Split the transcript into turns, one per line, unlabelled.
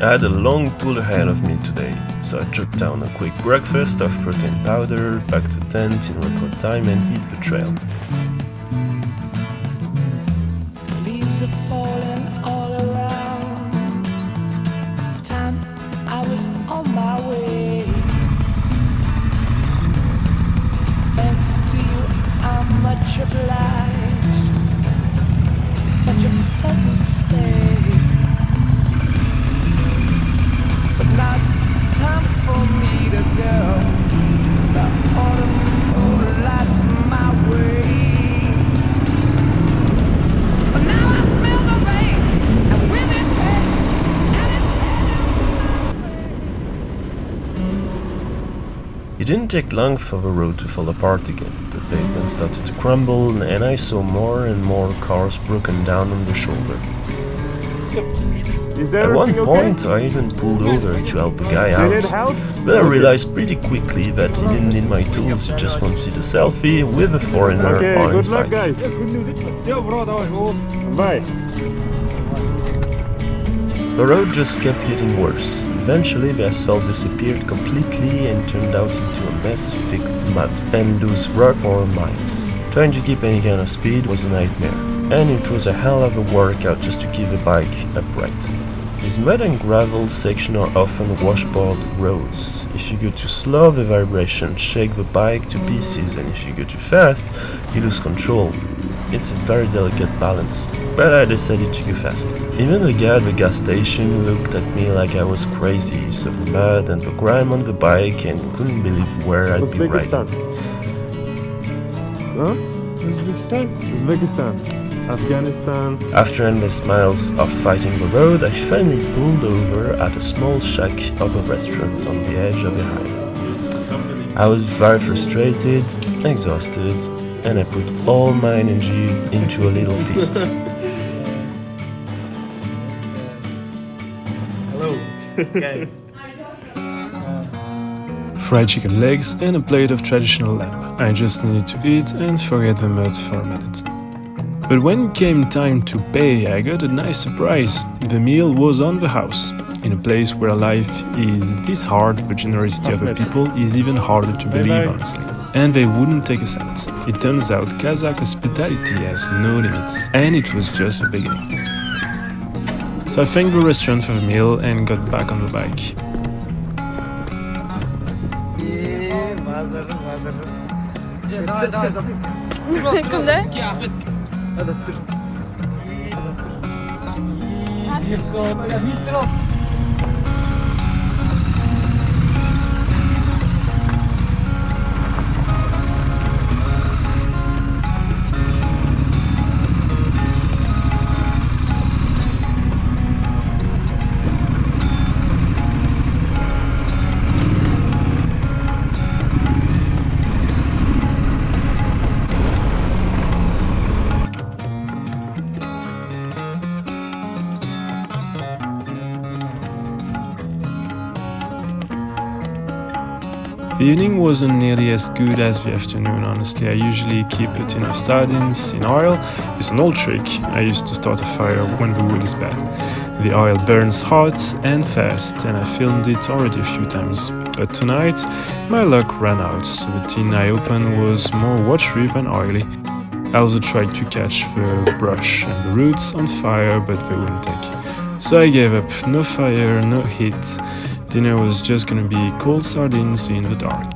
I had a long pull ahead of me today, so I took down a quick breakfast of protein powder, packed the tent in record time and hit the trail.
Leaves are falling all around. Time I was on my way. Thanks to you, I'm much obliged. Such a pleasant stay. But now it's time for me to go. The autumn lights my way. But now I smell the rain, and with it pain, and it's heading my way.
It didn't take long for the road to fall apart again. The pavement started to crumble and I saw more and more cars broken down on the shoulder. At one point I even pulled over to help a guy out, but I realized pretty quickly that he didn't need my tools, he just wanted a selfie with a foreigner on his bike. The road just kept getting worse. Eventually the asphalt disappeared completely and turned out into a mess of thick mud and loose rock for miles. Trying to keep any kind of speed was a nightmare, and it was a hell of a workout just to keep the bike upright. These mud and gravel sections are often washboard roads. If you go too slow, the vibrations shake the bike to pieces, and if you go too fast, you lose control. It's a very delicate balance, but I decided to go fast. Even the guy at the gas station looked at me like I was crazy. He saw the mud and the grime on the bike and couldn't believe where I'd be riding.
Huh? Uzbekistan. Afghanistan.
After endless miles of fighting the road, I finally pulled over at a small shack of a restaurant on the edge of the highway. I was very frustrated, exhausted, and I put all my energy into a little feast.
Hello, guys.
Fried chicken legs and a plate of traditional lamb. I just needed to eat and forget the mud for a minute. But when it came time to pay, I got a nice surprise. The meal was on the house. In a place where life is this hard, the generosity of the people is even harder to believe, honestly. And they wouldn't take a cent. It turns out Kazakh hospitality has no limits, and it was just the beginning. So I thanked the restaurant for the meal and got back on the bike. The evening wasn't nearly as good as the afternoon, honestly. I usually keep a tin of sardines in oil. It's an old trick. I used to start a fire when the wood is bad. The oil burns hot and fast, and I filmed it already a few times. But tonight, my luck ran out, so the tin I opened was more watery than oily. I also tried to catch the brush and the roots on fire, but they wouldn't take. So I gave up. No fire, no heat. Dinner was just gonna be cold sardines in the dark.